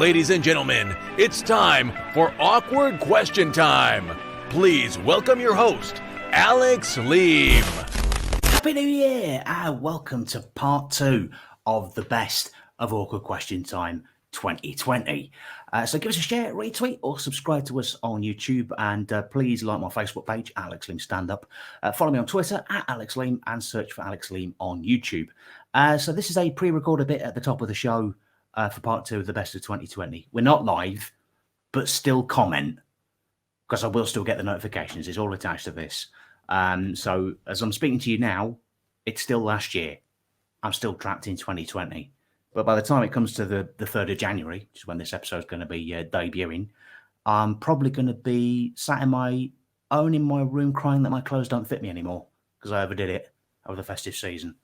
Ladies and gentlemen, it's time for Awkward Question Time. Please welcome your host, Alex Leem. Happy New Year and welcome to part 2 of the best of Awkward Question Time 2020. So give us a share, retweet or subscribe to us on YouTube, and please like my Facebook page, Alex Leem Stand Up. Follow me on Twitter at Alex Leem and search for Alex Leem on YouTube. So this is a pre-recorded bit at the top of the show for part 2 of the best of 2020. We're not live, but still comment, because I will still get the notifications. It's all attached to this. So as I'm speaking to you now, it's still last year. I'm still trapped in 2020. But by the time it comes to the 3rd of January, which is when this episode is going to be debuting, I'm probably going to be sat in my room crying that my clothes don't fit me anymore because I overdid it over the festive season.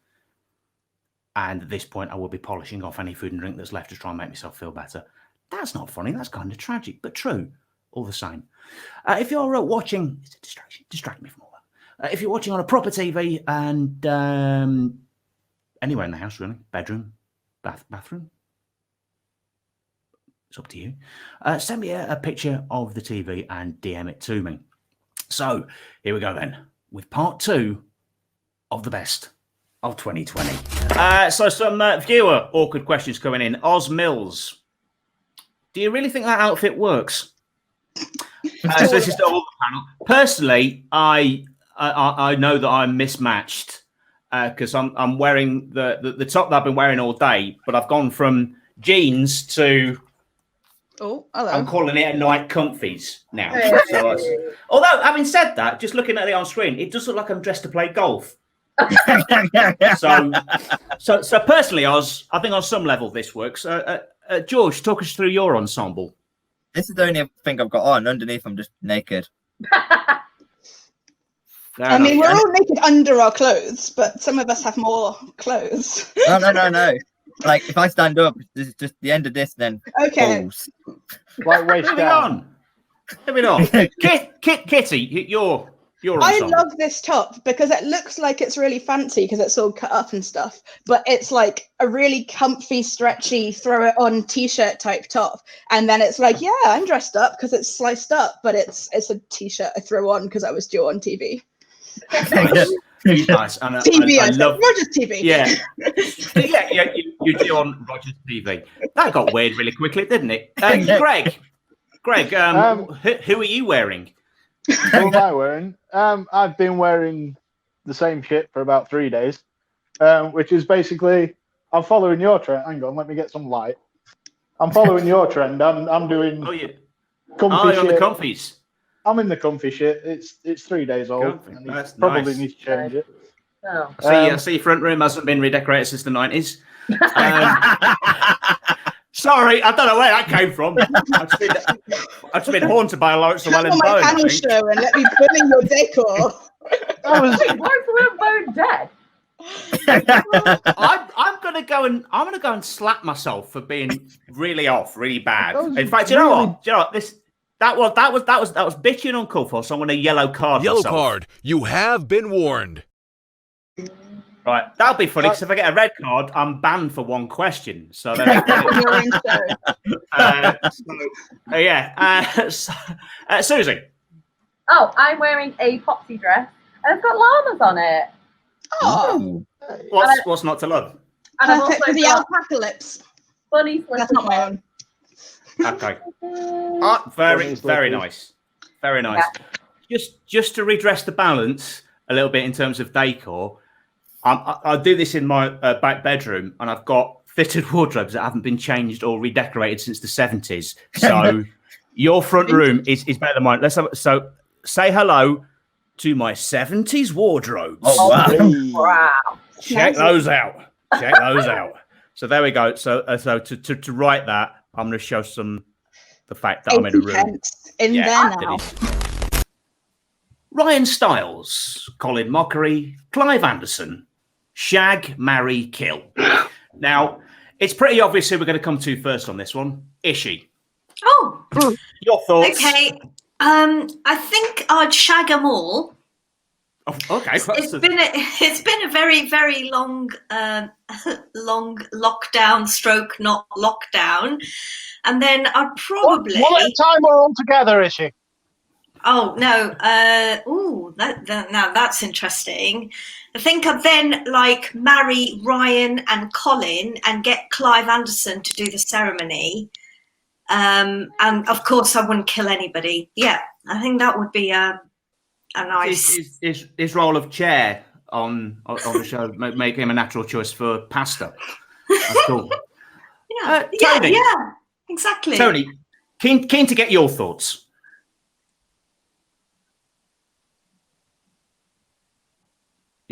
And at this point, I will be polishing off any food and drink that's left to try and make myself feel better. That's not funny. That's kind of tragic, but true all the same. If you're watching, it's a distraction. Distract me from all that. If you're watching on a proper TV and anywhere in the house, really, bedroom, bathroom, it's up to you. Send me a picture of the TV and DM it to me. So here we go then with part 2 of the best of 2020. So some viewer awkward questions coming in. Oz Mills, do you really think that outfit works? So this is all the panel. Personally, I know that I'm mismatched because I'm wearing the top that I've been wearing all day, but I've gone from jeans to hello. I'm calling it a night comfies now. So although having said that, just looking at it on screen, it does look like I'm dressed to play golf. so personally, Oz, I think on some level this works. George, talk us through your ensemble. This is the only thing I've got on. Underneath, I'm just naked. I mean, we're all naked under our clothes, but some of us have more clothes. No. Like, if I stand up, this is just the end of this, then okay. balls. Right, waist down. Moving on. Kitty, your I ensemble. love this top because it looks like it's really fancy because it's all cut up and stuff, but it's like a really comfy, stretchy, throw it on t-shirt type top. And then it's like, yeah, I'm dressed up because it's sliced up, but it's a t-shirt I throw on because I was due on TV. Nice. And TV, I love Roger's TV. Yeah, you do on Roger's TV. That got weird really quickly, didn't it? Greg, who are you wearing? What am I wearing? I've been wearing the same shit for about 3 days, which is basically I'm following your trend. Hang on, let me get some light. I'm following your trend. I'm doing. Oh yeah. Comfy you're on the shit. comfies. I'm in the comfy shit. It's 3 days old. Comfy. And That's probably nice. need to change it. Oh. I see front room hasn't been redecorated since the 90s. Sorry, I don't know where that came from. I've just been haunted by a Lawrence Llewellyn Come on Bone. my panel show and let me fill in your decor. Wait, Lawrence Llewellyn Bone dead? I'm gonna go and slap myself for being really off, really bad. In fact, do you know what? That was bitchy and uncalled for. So I'm gonna yellow card. Yellow myself. card. You have been warned. Right, that'll be funny because if I get a red card, I'm banned for one question. So then, Susie. Oh, I'm wearing a popsy dress and it's got llamas on it. Oh, What's not to love? And I've perfect also for the got apocalypse. bunny That's not my own. Okay. Very nice. Very nice. Yeah. Just to redress the balance a little bit in terms of decor, I do this in my back bedroom, and I've got fitted wardrobes that haven't been changed or redecorated since the 70s. So your front room is better than mine. So say hello to my 70s wardrobes. Oh, wow. Wow. Check those out. So there we go. So to write that, I'm going to show the fact that I'm in a room. In there now. Ryan Stiles, Colin Mockery, Clive Anderson, shag, marry, kill. Now, it's pretty obvious who we're going to come to first on this one. Ishi. Oh, Your thoughts? okay. I think I'd shag them all. Okay. It's been a very, very long long lockdown stroke not lockdown. And then I'd probably One at a time or all together, is she? Oh no! Now that's interesting. I think I'd then like marry Ryan and Colin and get Clive Anderson to do the ceremony. And of course, I wouldn't kill anybody. Yeah, I think that would be a nice. His role of chair on the show make him a natural choice for pasta. That's cool. Tony, yeah, exactly. Tony, keen to get your thoughts.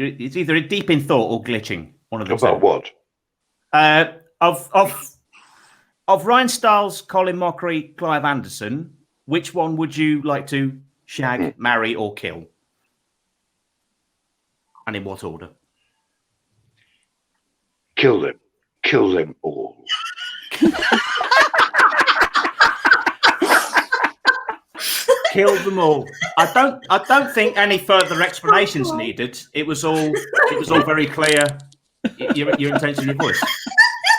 It's either deep in thought or glitching. One of the About what? Of Ryan Stiles, Colin Mockery, Clive Anderson, which one would you like to shag, marry, or kill? And in what order? Kill them. Kill them all. Kill them all. I don't think any further explanations needed. It was all very clear. Your intention, your voice.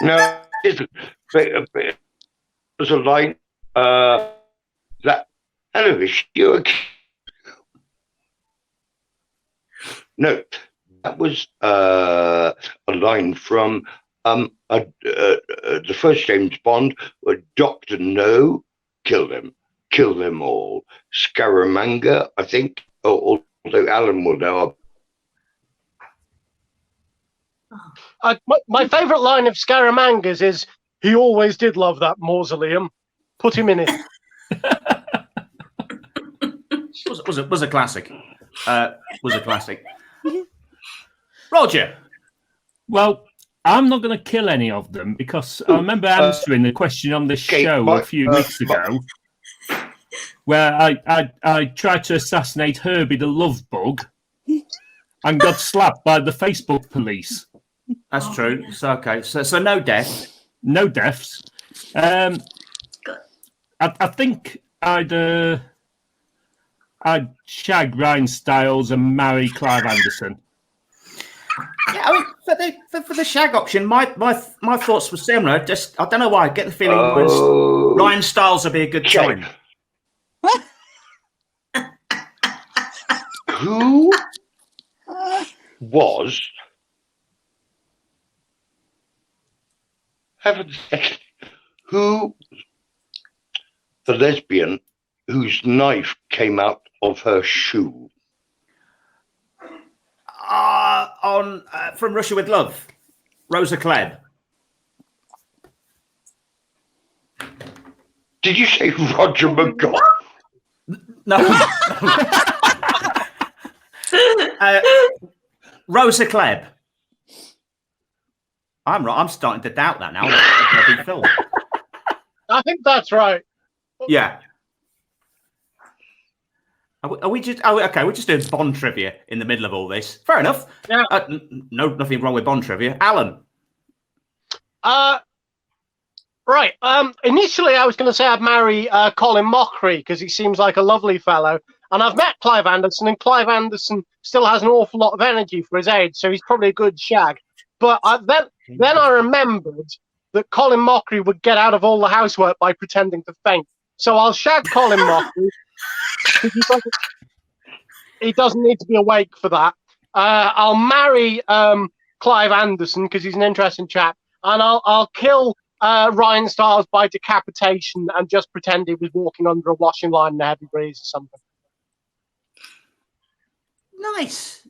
No, there's a line that hello, is you? No, that was a line from the first James Bond, where Dr. No, kill them all. Scaramanga, I think, although Alan will know. My favourite line of Scaramanga's is, "He always did love that mausoleum. Put him in it." was a classic. Was a classic. Roger. Well, I'm not going to kill any of them because I remember answering the question on this show a few weeks ago, where I tried to assassinate Herbie the Love Bug and got slapped by the Facebook police. That's true. So okay. So no death. No deaths. I think I'd shag Ryan Stiles and marry Clive Anderson. Yeah, I mean, for the shag option, my thoughts were similar. Just I don't know why. I get the feeling Ryan Stiles would be a good choice. Who was? Who the lesbian whose knife came out of her shoe? From Russia with Love, Rosa Klebb. Did you say Roger McGough? No. Rosa Klebb. I'm right. I'm starting to doubt that now. Bloody film. I think that's right. Yeah. Are we just? Oh, okay. We're just doing Bond trivia in the middle of all this. Fair enough. Yeah. Nothing wrong with Bond trivia. Alan. Right. Initially, I was going to say I'd marry Colin Mockery because he seems like a lovely fellow, and I've met Clive Anderson, and Clive Anderson still has an awful lot of energy for his age, so he's probably a good shag. But then I remembered that Colin Mockery would get out of all the housework by pretending to faint. So I'll shag Colin Mockery. He doesn't need to be awake for that. I'll marry Clive Anderson because he's an interesting chap, and I'll kill Ryan Stiles by decapitation and just pretend he was walking under a washing line in a heavy breeze or something. Nice.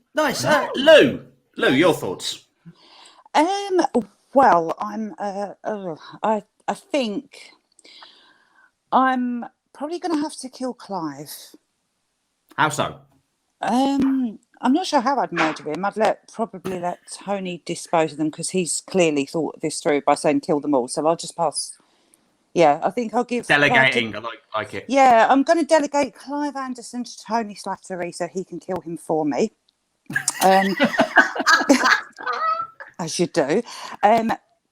Lou, your thoughts? Well, I think I'm probably going to have to kill Clive. How so? I'm not sure how I'd murder him. I'd probably let Tony dispose of them because he's clearly thought this through by saying kill them all. So I'll just pass. Yeah, I think I'll give delegating. I like it. Yeah, I'm going to delegate Clive Anderson to Tony Slattery so he can kill him for me. As you do.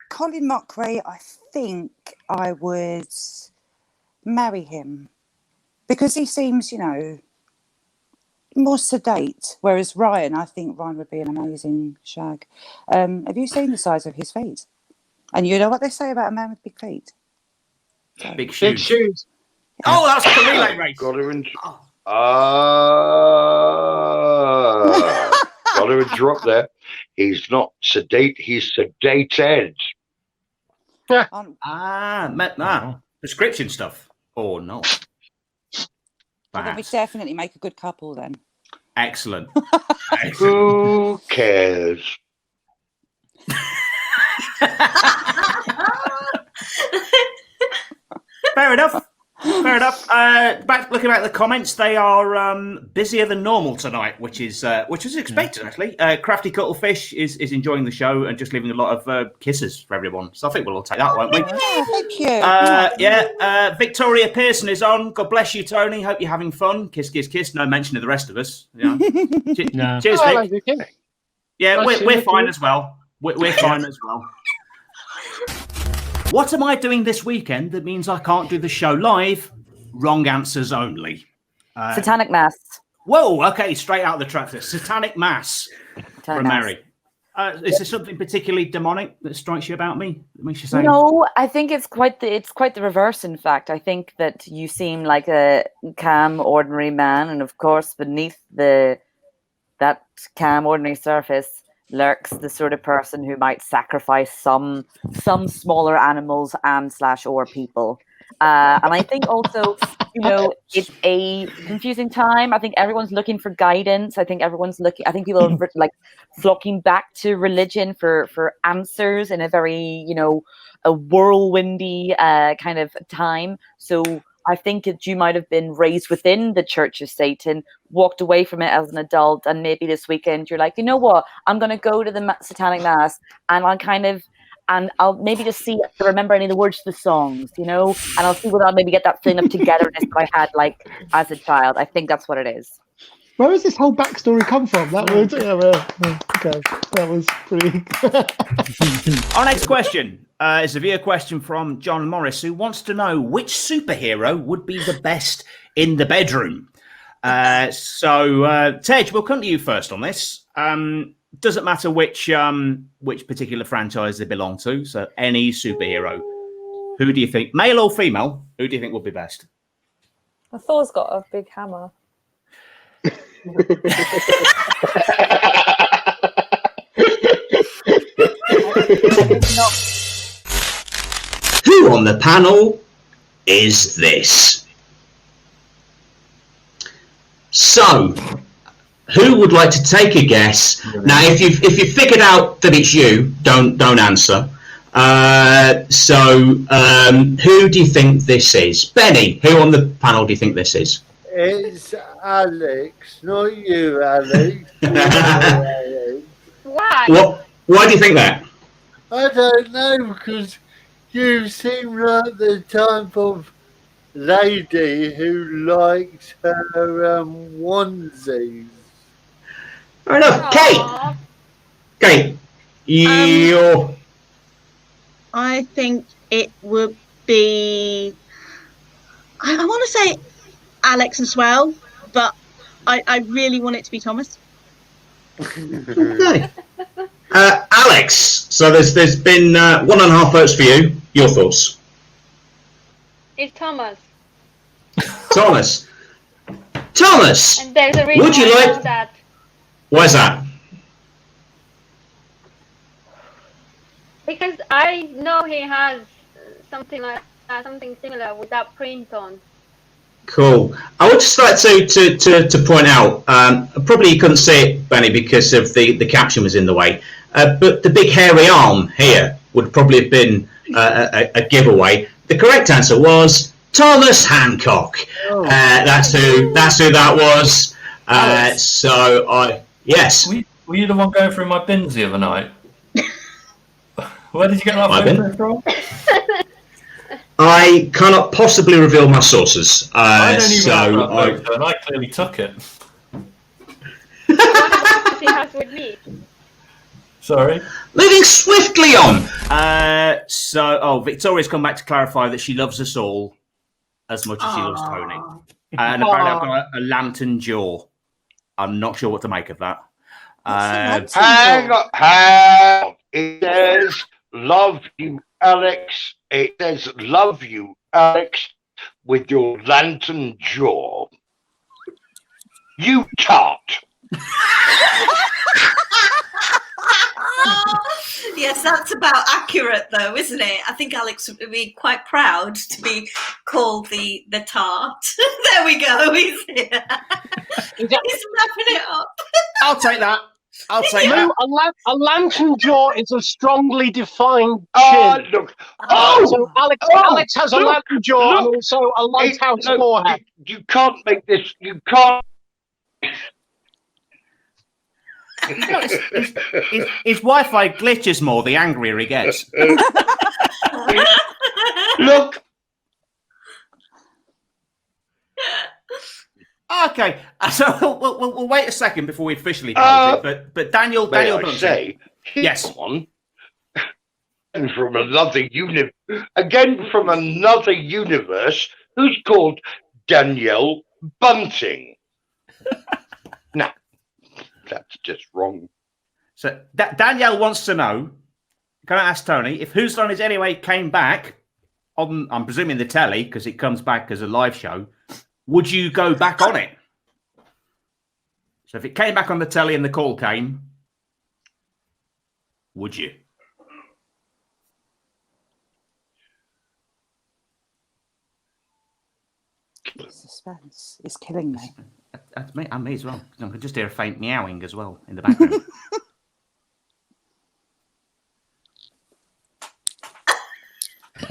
Colin Mockery, I think I would marry him because he seems, more sedate, whereas Ryan, I think Ryan would be an amazing shag. Have you seen the size of his feet? And you know what they say about a man with big feet? So. Big shoes. Big shoes. Oh, that's the relay race. Got her in. Got her a drop there. He's not sedate. He's sedated. Prescription stuff or not? I think we definitely make a good couple then. Excellent. Who cares? Fair enough. Looking at the comments, they are busier than normal tonight, which was expected actually. Crafty Cuttlefish is enjoying the show and just leaving a lot of kisses for everyone. So I think we'll all take that, won't we? Thank you. Victoria Pearson is on. God bless you, Tony. Hope you're having fun. Kiss, kiss, kiss. No mention of the rest of us. Yeah. No. Cheers, Vic. Yeah, we're fine as well. We're fine as well. What am I doing this weekend that means I can't do the show live? Wrong answers only. Satanic Mass. Whoa, okay, straight out of the tracks there. Satanic Mass from Mary. Is there something particularly demonic that strikes you about me? That makes you say no? I think it's quite the reverse. In fact, I think that you seem like a calm, ordinary man, and of course, beneath that calm, ordinary surface lurks the sort of person who might sacrifice some smaller animals and/or people. And I think also, it's a confusing time. I think everyone's looking for guidance. I think people are like flocking back to religion for answers in a very, a whirlwindy kind of time. So I think that you might have been raised within the Church of Satan, walked away from it as an adult, and maybe this weekend you're like, you know what? I'm going to go to the Satanic Mass, and I'll maybe just remember any of the words to the songs, and I'll see whether I'll maybe get that feeling of togetherness that I had like as a child. I think that's what it is. Where has this whole backstory come from? That was pretty. Our next question is a viewer question from John Morris, who wants to know which superhero would be the best in the bedroom. So, Tej, we'll come to you first on this. Doesn't matter which particular franchise they belong to. So, any superhero. Who do you think, male or female? Who do you think would be best? Well, Thor's got a big hammer. Who on the panel is this? So, who would like to take a guess? Now, if you figured out that it's you, don't answer. Who do you think this is? Benny, who on the panel do you think this is? It's Alex, not you, Alex. Why? Why do you think that? I don't know, because you seem like the type of lady who likes her onesies. Fair enough. Kate, you're... I think it would be... I want to say Alex as well, but I really want it to be Thomas. Okay. Alex, so there's been 1.5 votes for you. Your thoughts? It's Thomas. Thomas. And there's a reason would you like that. Why is that? Because I know he has something like that, something similar with that print on. Cool. I would just like to point out, probably you couldn't see it, Benny, because of the caption was in the way, but the big hairy arm here would probably have been a giveaway. The correct answer was Thomas Hancock. That's who that was. Yes. Were you the one going through my bins the other night? Where did you get that photo from? I cannot possibly reveal my sources. I don't even have that photo, and I clearly took it. What he has with me. Sorry. Moving swiftly on. Victoria's come back to clarify that she loves us all as much as she loves Tony. And apparently I've got a lantern jaw. I'm not sure what to make of that. Hang on. It says, love you, Alex. It says, love you, Alex, with your lantern jaw. You tart. Yes, that's about accurate, though, isn't it? I think Alex would be quite proud to be called the tart. There we go. He's here. He's wrapping it up. I'll take that. I'll take that. A lantern jaw is a strongly defined chin. Oh, look. So Alex has a lantern jaw and also a lighthouse forehead. You can't make this. You can't. His Wi-Fi glitches more the angrier he gets. Look. Okay, so we'll wait a second before we officially close it. But Daniel, May I Brunson, say, yes, and from another from another universe, who's called Danielle Bunting. No, that's just wrong. So Danielle wants to know. Can I ask Tony if Who's Line Is Anyway came back on? I'm presuming the telly because it comes back as a live show. Would you go back on it? So if it came back on the telly and the call came, would you? Suspense is killing me. That's me. I'm me as well. I can just hear a faint meowing as well in the background.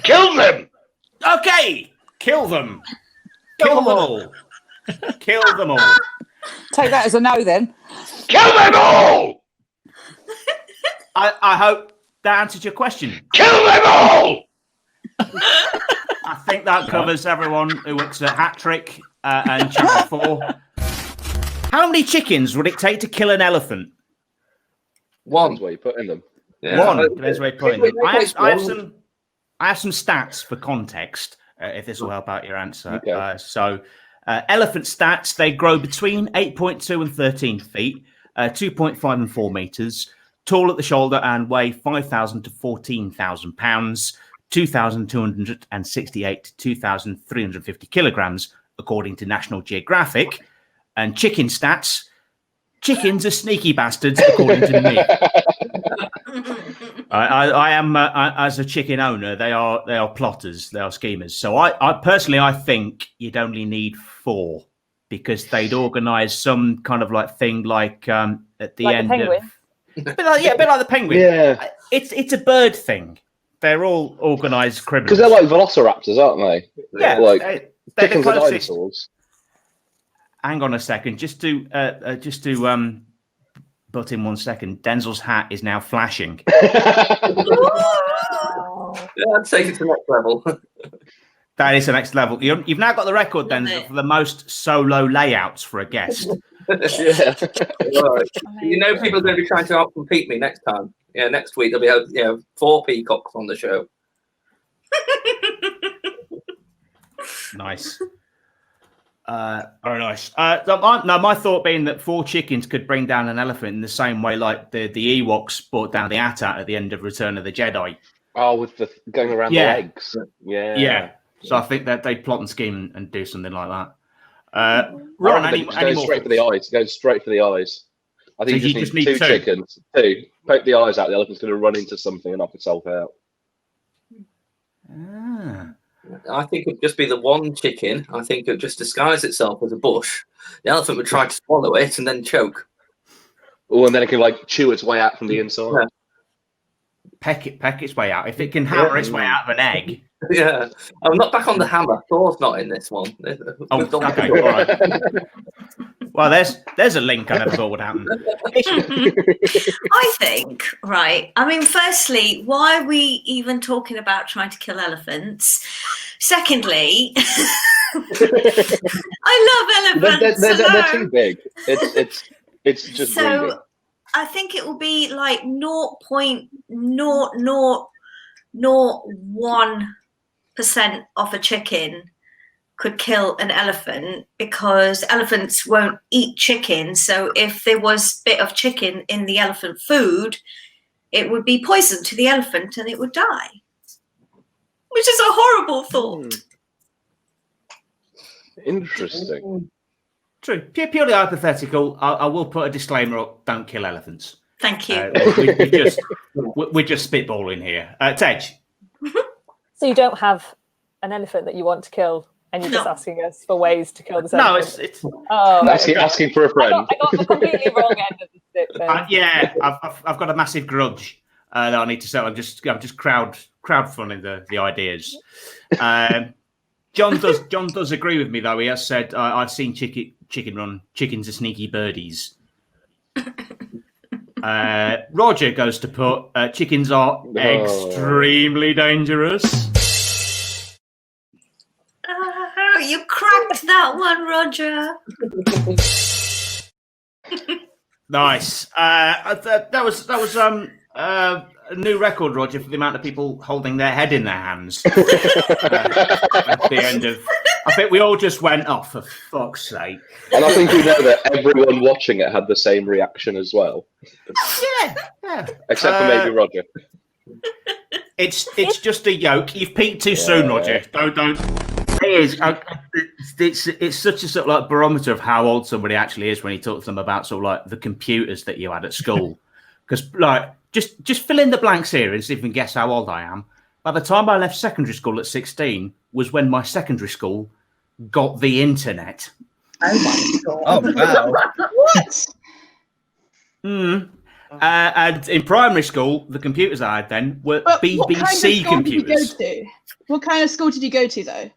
Kill them! Okay, kill them. Kill them all. Kill them all. Take that as a no, then. Kill them all! I hope that answered your question. Kill them all! I think that covers everyone who works at Hat Trick and Channel 4. How many chickens would it take to kill an elephant? One's where you put in them. One. Depends where you put in them. I have some stats for context, if this will help out your answer. Okay. Elephant stats, they grow between 8.2 and 13 feet, 2.5 and 4 meters, tall at the shoulder and weigh 5,000 to 14,000 pounds, 2,268 to 2,350 kilograms, according to National Geographic. And chicken stats, chickens are sneaky bastards, according to me. I am, as a chicken owner, they are plotters, they are schemers. So I personally, I think you'd only need 4 because they'd organise some kind of like thing like at the like end a penguin. of... a bit like the penguin. Yeah. It's a bird thing. They're all organised criminals. Because they're like velociraptors, aren't they? Yeah. Like they're the chickens are closest... dinosaurs. Hang on a second, just to butt in 1 second. Denzel's hat is now flashing. Yeah, I'd take it to the next level. That is the next level. You've now got the record, Denzel, for the most solo layouts for a guest. Yeah. Right. You know, people are going to be trying to outcompete me next time. Yeah, next week there'll be 4 peacocks on the show. Nice. Very nice. My thought being that 4 chickens could bring down an elephant in the same way like the Ewoks brought down the AT-AT at the end of Return of the Jedi. Oh, with the going around the legs. Yeah. So I think that they'd plot and scheme and do something like that. Go straight for the eyes. Go straight for the eyes. I think So you just need 2 chickens. 2. Poke the eyes out. The elephant's going to run into something and knock itself out. I think it'd just be the one chicken. I think it'd just disguise itself as a bush. The elephant would try to swallow it and then choke. Oh, and then it can like chew its way out from the inside. Yeah. Peck its way out. If it can hammer its way out of an egg. Yeah. I'm not back on the hammer. Thor's not in this one. Oh, okay. All right. Well, there's a link I never thought would happen. I think, right. I mean, firstly, why are we even talking about trying to kill elephants? Secondly, I love elephants. They're too big. It's just so. breeding. I think it will be like 0.0001% of a chicken could kill an elephant because elephants won't eat chicken. So if there was a bit of chicken in the elephant food, it would be poison to the elephant and it would die. Which is a horrible thought. Interesting. True. Purely hypothetical. I will put a disclaimer up. Don't kill elephants. Thank you. We're just spitballing here. Tej. So you don't have an elephant that you want to kill, and you're just asking us for ways to kill this elephant? No, it's oh, asking for a friend. I got the completely wrong end of the stick then. Yeah, I've got a massive grudge that I need to settle. I'm just crowdfunding the ideas. John does agree with me though. He has said I've seen chicken run. Chickens are sneaky birdies. Roger goes to put chickens are extremely dangerous. Oh, you cracked that one, Roger. Nice. That was a new record, Roger, for the amount of people holding their head in their hands at the end of. I think we all just went, "Oh, for fuck's sake!" And I think you know that everyone watching it had the same reaction as well. Yeah. Except for maybe Roger. It's just a yoke. You've peaked too soon, Roger. Don't. It is. It's such a sort of like barometer of how old somebody actually is when you talk to them about sort of like the computers that you had at school. Because like just fill in the blanks here and see if you can guess how old I am. By the time I left secondary school at 16 was when my secondary school got the internet. Oh my god! Oh wow! What? And in primary school, the computers I had then were BBC computers. What kind of school did you go to though?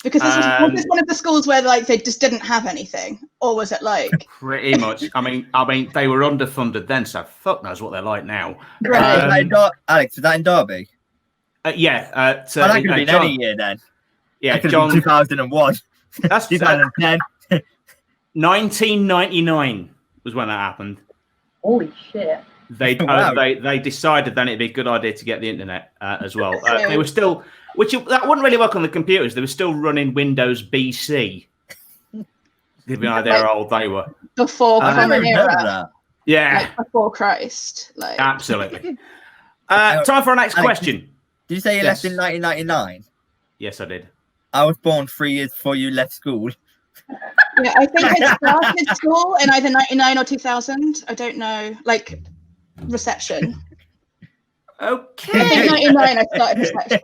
Because was this one of the schools where like they just didn't have anything, or was it like pretty much? I mean, they were underfunded then, so fuck knows what they're like now. Right. Alex, was that in Derby? Yeah. That could have been any year then. Yeah, John. 2001. That's 2010. 1999 was when that happened. Holy shit! They decided then it'd be a good idea to get the internet as well. They were still, that wouldn't really work on the computers. They were still running Windows BC. Give you an idea how old they were. Before common era. Yeah. Like before Christ. Like Absolutely. Time for our next question. Did you say you left in 1999? Yes, I did. I was born 3 years before you left school. Yeah, I think I started school in either 99 or 2000. I don't know. Like reception. Okay. I think 99 I started reception.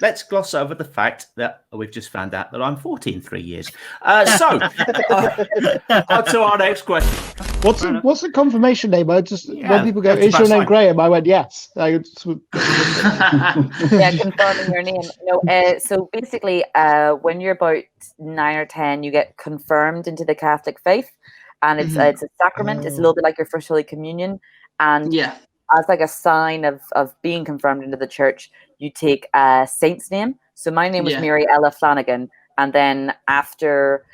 Let's gloss over the fact that we've just found out that I'm 14 3 years. On to our next question. What's the confirmation name? When people go, "Is your name Graham?" I went, "Yes." Yeah, confirming your name. No, so basically, when you're about 9 or 10, you get confirmed into the Catholic faith, and it's a sacrament. It's a little bit like your First Holy Communion, and as like a sign of being confirmed into the church, you take a saint's name. So my name was Mary Ella Flanagan, and then after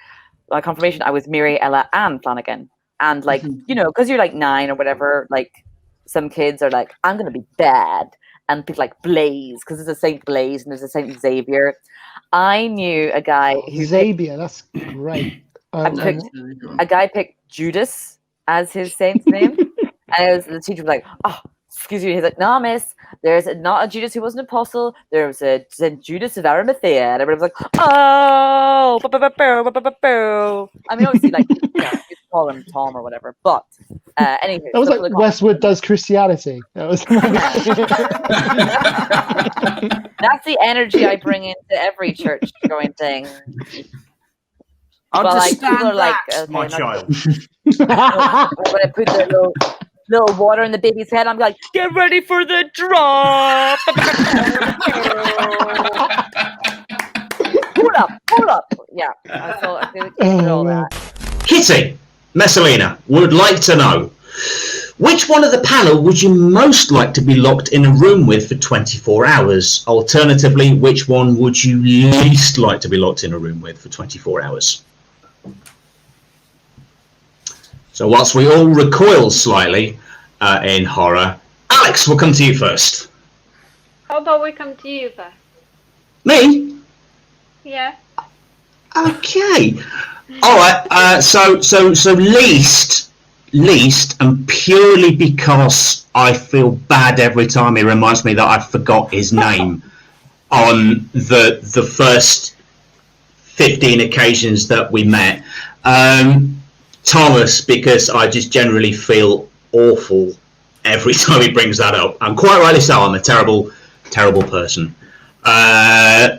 my confirmation, I was Mary Ella Ann Flanagan. And like, because you're like 9 or whatever, like some kids are like, "I'm going to be bad." And people like Blaze, because there's a Saint Blaze and there's a Saint Xavier. I knew a guy who Xavier, that's great. A guy picked Judas as his saint's name. And the teacher was like, "Oh, excuse me." He's like, "No, miss, there's not a Judas who was an apostle. There was a St. Judas of Arimathea." And everybody was like, "Oh, I mean, obviously, like, you call him Tom or whatever. But anyway, that was like Westwood Does Christianity. That was that's the energy I bring into every church going thing. Understand that, my child. When I put the little water in the baby's head, I'm like, "Get ready for the drop." Hold up. Yeah. I feel like all that. Kitty Messalina would like to know, which one of the panel would you most like to be locked in a room with for 24 hours? Alternatively, which one would you least like to be locked in a room with for 24 hours? So whilst we all recoil slightly in horror, Alex, we'll come to you first. How about we come to you first? Me? Okay. All right. So least, and purely because I feel bad every time he reminds me that I forgot his name on the first 15 occasions that we met. Thomas, because I just generally feel awful every time he brings that up, and quite rightly so. I'm a terrible person.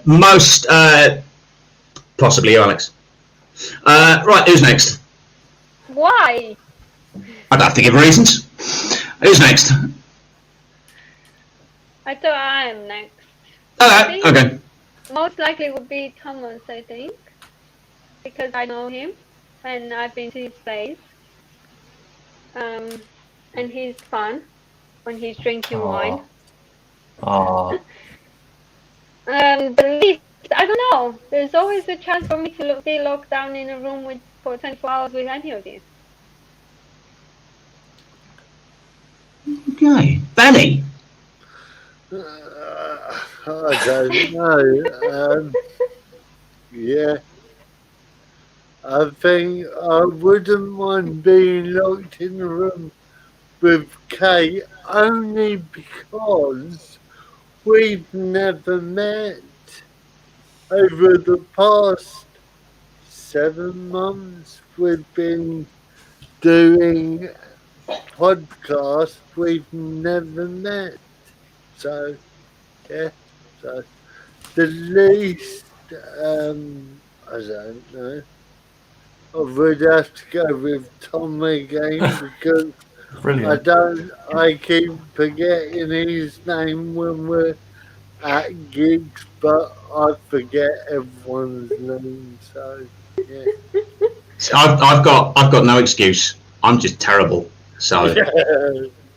Most possibly you, Alex. Right, who's next? Why? I'd have to give reasons. Who's next? I thought I am next. Okay. Most likely would be Thomas, I think, because I know him and I've been to his place. And he's fun when he's drinking wine. Oh. The least, I don't know. There's always a chance for me to be locked down in a room for 24 hours with any of these. Okay, Benny. I don't know. Yeah. I think I wouldn't mind being locked in a room with Kate only because we've never met. Over the past 7 months, we've been doing podcasts, we've never met. So, yeah, so the least, I don't know. I would have to go with Tom again because Brilliant. I keep forgetting his name when we're at gigs, but I forget everyone's name, so yeah. So I've got no excuse. I'm just terrible. So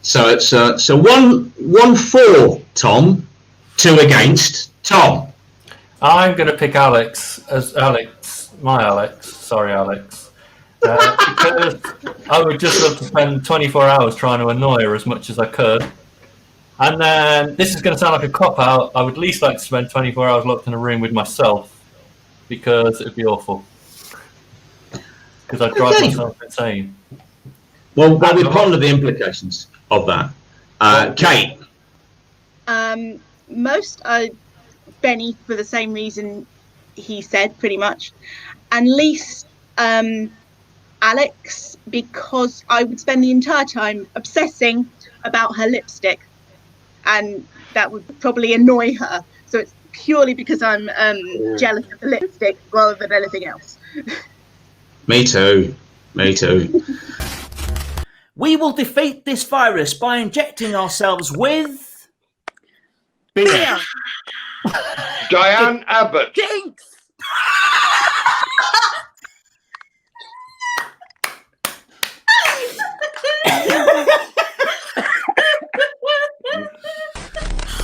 so it's so 1-4 Tom, 2 against Tom. I'm going to pick Alex as my Alex. Sorry, Alex. Because I would just love to spend 24 hours trying to annoy her as much as I could. And then, this is going to sound like a cop-out, I would least like to spend 24 hours locked in a room with myself, because it'd be awful. Because I'd drive myself insane. Well, we ponder the implications of that. Kate? Most Benny for the same reason he said, pretty much. And least Alex, because I would spend the entire time obsessing about her lipstick. And that would probably annoy her. So it's purely because I'm jealous of the lipstick rather than anything else. Me too. We will defeat this virus by injecting ourselves with beer. Diane Abbott. Jinx.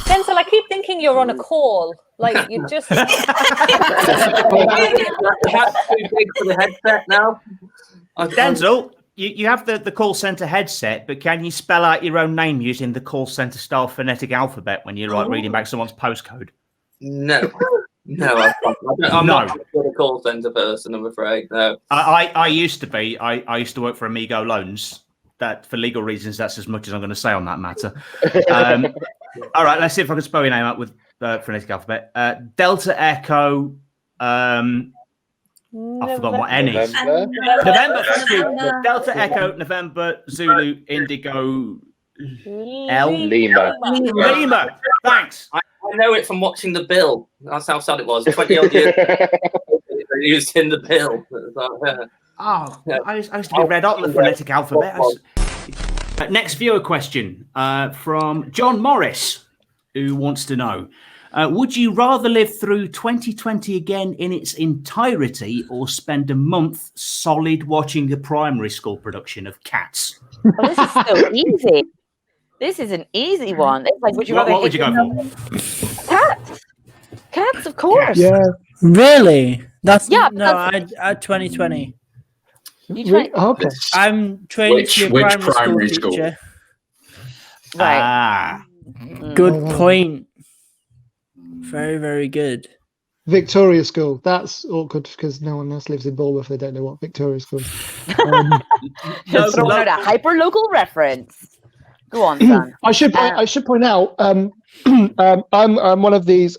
Denzel, I keep thinking you're on a call. Like you just. The hat's too big for the headset now. Denzel, you have the call center headset, but can you spell out your own name using the call center style phonetic alphabet when you're like reading back someone's postcode? No, I'm not a call center person, I'm afraid. No, I used to be. I used to work for Amigo Loans. That for legal reasons, that's as much as I'm going to say on that matter. All right, let's see if I can spell your name out with phonetic alphabet. Delta Echo. I've forgotten what N is. November. Thank you. Delta Echo. November. Zulu. Indigo. Lima. Thanks. I know it from watching The Bill. That's how sad it was. 20 odd years used in The Bill. I used to be read hot the phonetic alphabet. Next viewer question from John Morris, who wants to know, would you rather live through 2020 again in its entirety or spend a month solid watching a primary school production of Cats? Well, this is so easy. This is an easy one. It's like, would you rather what would you go for? Cats, of course. Yeah, really? That's yeah. I'd 2020. Okay. I'm trained to be a primary school teacher. Right. Good point. Very, very good. Victoria School. That's awkward because no one else lives in Bournemouth. They don't know what Victoria School is. Just throwing out a hyper local reference. Go on, Sam. I should point out. I'm one of these.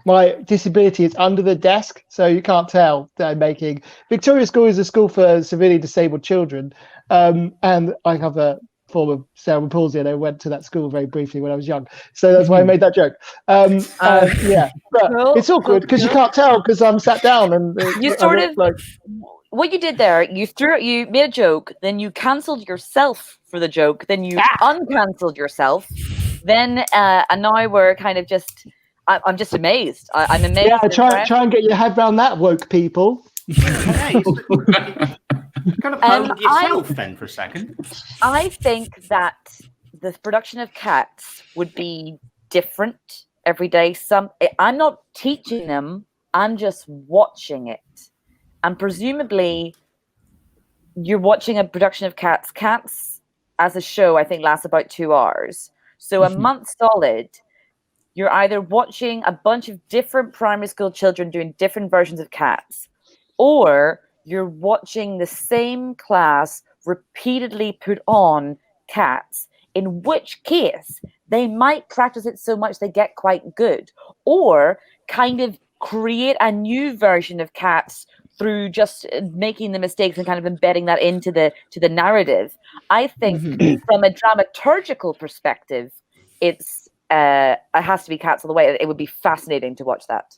My disability is under the desk, so you can't tell that I'm making. Victoria School is a school for severely disabled children, and I have a form of cerebral palsy, and I went to that school very briefly when I was young, so that's why I made that joke. Yeah, but it's awkward because you can't tell because I'm sat down and you sort of like. What you did there, you made a joke, then you cancelled yourself for the joke, then you uncancelled yourself, then and now we're kind of just. I'm just amazed. I'm amazed. Yeah, try and get your head around that, woke people. Kind of hold yourself then for a second. I think that the production of cats would be different every day. I'm not teaching them. I'm just watching it. And presumably, you're watching a production of cats. Cats, as a show, I think lasts about 2 hours. So a month solid. You're either watching a bunch of different primary school children doing different versions of cats, or you're watching the same class repeatedly put on cats, in which case they might practice it so much they get quite good, or kind of create a new version of cats through just making the mistakes and kind of embedding that into the narrative. I think from a dramaturgical perspective, it has to be cats all the way. It would be fascinating to watch that.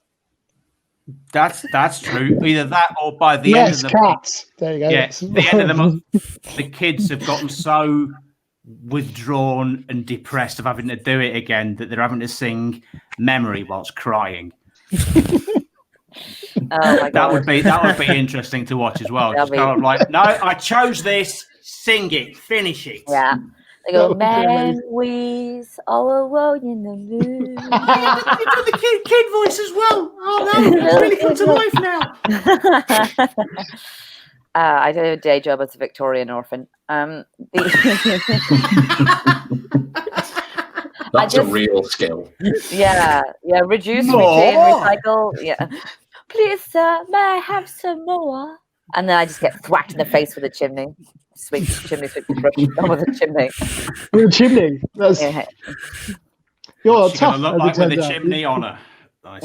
That's true. Either that or by the end of the cats. There you go. Yeah, the end of the month, the kids have gotten so withdrawn and depressed of having to do it again that they're having to sing "Memory" whilst crying. Oh my God. That would be interesting to watch as well. Just kind of like, no, I chose this. Sing it. Finish it. Yeah. They go, memories all alone in the moon. You've got the kid voice as well. Oh no, it's really come to life now. I do a day job as a Victorian orphan. That's a real skill. Yeah. Reduce, retain, recycle. Yeah. Please, sir, may I have some more? And then I just get thwacked in the face with a chimney. Sweep brush with a chimney. You're a chimney. You're What's tough. she gonna look like with a chimney on her? Nice.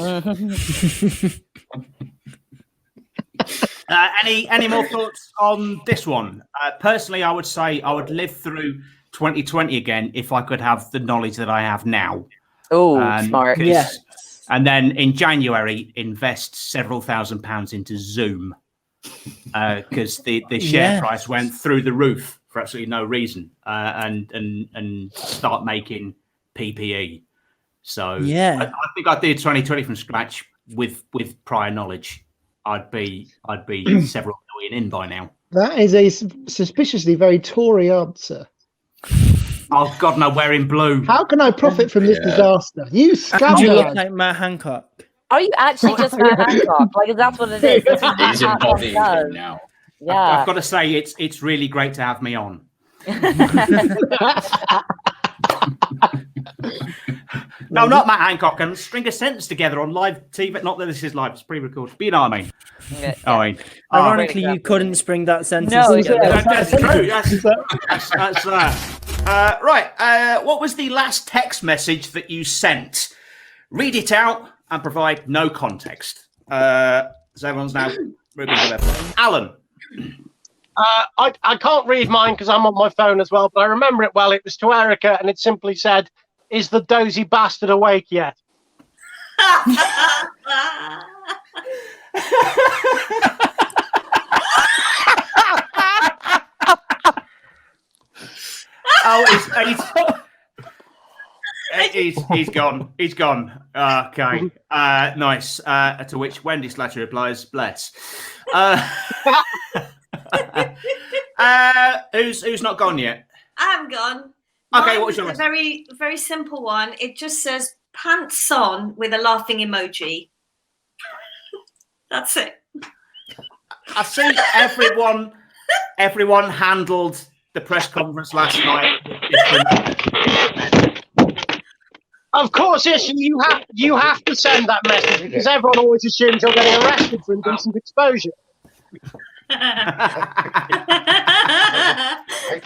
Any more thoughts on this one? Personally, I would say I would live through 2020 again if I could have the knowledge that I have now. Oh, smart. Yeah. And then in January, invest several £1,000s into Zoom. Because the share price went through the roof for absolutely no reason, and start making PPE. So I think I'd do 2020 from scratch with prior knowledge. I'd be several million in by now. That is a suspiciously very Tory answer. Oh God, no, wearing blue. How can I profit from this disaster? You Do you look scumbag! like Matt Hancock? Are you actually just Matt Hancock? Like that's what it is. That's what He's Matt Hancock embodying does. it now. Yeah. I've got to say it's really great to have me on. No, not Matt Hancock. And string a sentence together on live TV. Not that this is live; it's pre-recorded. But you know what I mean. Yeah. I mean, Ironically, you couldn't spring that sentence. No, together. that's true. That's that. Right. What was the last text message that you sent? Read it out and provide no context. So everyone's now moving to left. Alan. I can't read mine because I'm on my phone as well, but I remember it well. It was to Erica, and it simply said, "Is the dozy bastard awake yet?" He's gone. He's gone. Okay. Nice. To which Wendy Slattery replies, "Bless." Who's not gone yet? I'm gone. Okay, Mine what was your a very, very simple one. It just says pants on with a laughing emoji. That's it. I see everyone handled the press conference last night. Of course, Ishi, you have to send that message because everyone always assumes you're getting arrested for indecent exposure.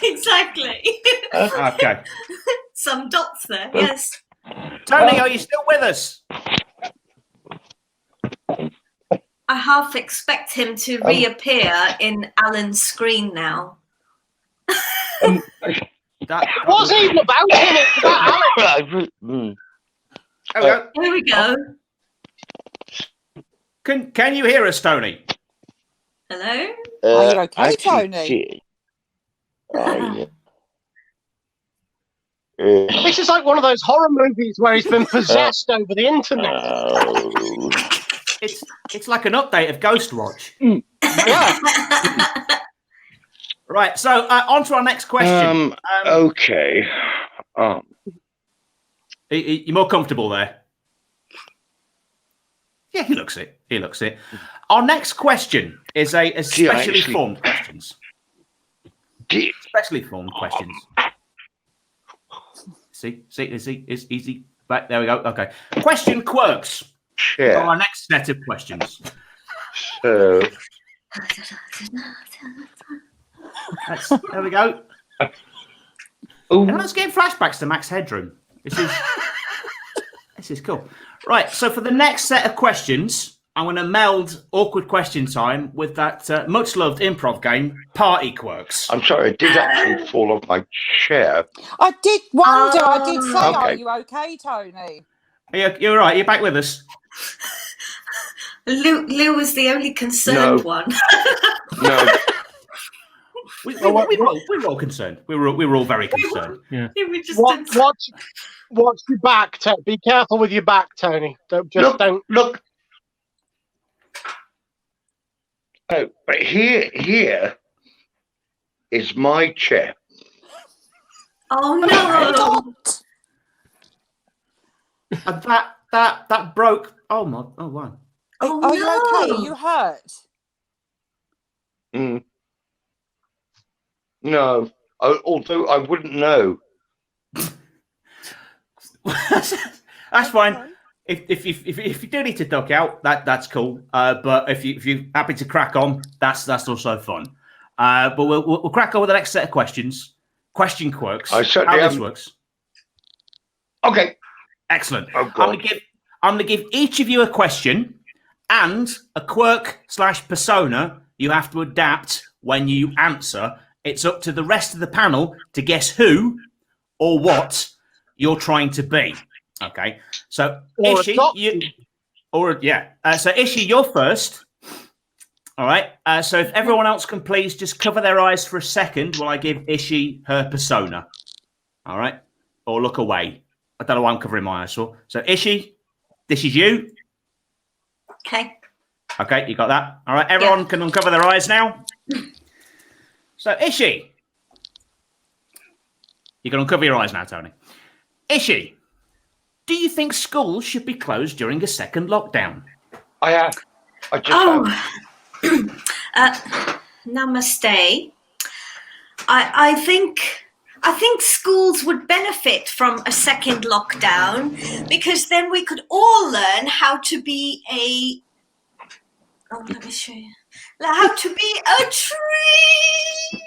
Exactly. Okay. Some dots there, yes. Tony, are you still with us? I half expect him to reappear in Alan's screen now. It wasn't even about him, it's about Alex. Here we go. Can you hear us, Tony? Hello? Are you okay, Tony? This is like one of those horror movies where he's been possessed over the internet. It's like an update of Ghostwatch. Right, so on to our next question. Okay. You're more comfortable there? Yeah, he looks it. He looks it. Our next question is a specially formed questions. Specially formed questions. See, it's easy. Right, there we go. Okay. Question quirks. Yeah. Our next set of questions. So. There we go. Everyone's getting flashbacks to Max Headroom. This is cool. Right, so for the next set of questions, I'm going to meld awkward question time with that much-loved improv game, Party Quirks. I'm sorry, I did actually fall off my chair. I did wonder. I did say, Okay. "Are you okay, Tony?" You're right. You're back with us. Lou was the only concerned one. No. We were all concerned. We were all very concerned. Yeah. We just Watch your back, Tony. Be careful with your back, Tony. Don't. Look. Oh, but here is my chair. Oh no! And that broke. Oh my! Oh wow! Are you okay? Are you hurt? No, although I wouldn't know. That's fine. If you do need to duck out, that's cool. But if you're happy to crack on, that's also fun. But we'll crack on with the next set of questions. Question quirks. I certainly How this haven't. works. Okay. Excellent. Oh, I'm gonna give each of you a question and a quirk/persona you have to adapt when you answer. It's up to the rest of the panel to guess who or what you're trying to be. Okay. So Ishi, so Ishi, you're first. All right. So if everyone else can please just cover their eyes for a second while I give Ishi her persona. All right. Or look away. I don't know why I'm covering my eyes for. So Ishi, this is you. Okay. Okay, you got that. All right. Everyone can uncover their eyes now. So Ishi, you can uncover your eyes now, Tony. Ishi, do you think schools should be closed during a second lockdown? I have. I just have. Namaste. I think schools would benefit from a second lockdown because then we could all learn how to be let me show you. How to be a tree.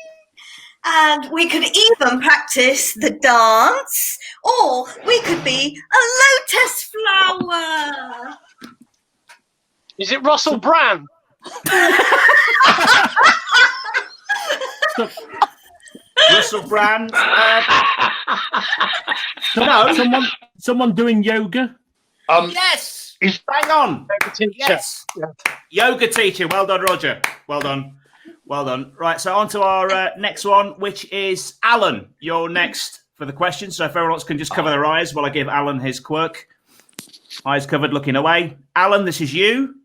And we could even practice the dance, or we could be a lotus flower. Is it Russell Brand? Russell Brand. Someone doing yoga. Yes. Bang on. Yes. Yeah. Yoga teacher. Well done, Roger. Well done. Well done. Right. So on to our next one, which is Alan. You're next for the question. So if everyone else can just cover their eyes while I give Alan his quirk. Eyes covered, looking away. Alan, this is you.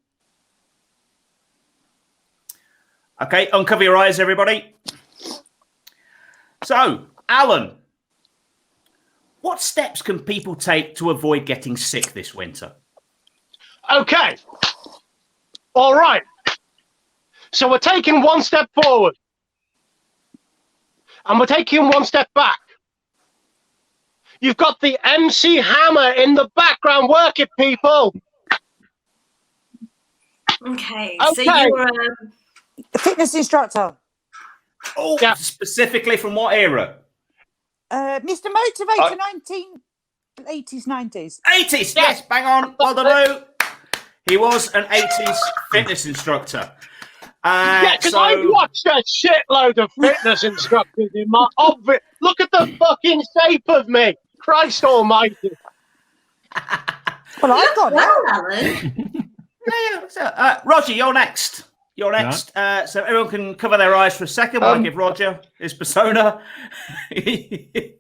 Okay. Uncover your eyes, everybody. So, Alan, what steps can people take to avoid getting sick this winter? Okay. All right. So we're taking one step forward. And we're taking one step back. You've got the MC Hammer in the background. Work it, people. Okay. So you're the fitness instructor. Oh, yeah. Specifically from what era? Mr. Motivator, 1980s, 90s. 80s, yes, bang on. Well done, Lou. He was an 80s fitness instructor. Yeah, because I've watched a shitload of fitness instructors in my obvious. Look at the fucking shape of me. Christ almighty. Well, I've got it. Yeah. Roger, you're next. You're next. So everyone can cover their eyes for a second while I give Roger his persona. Okay,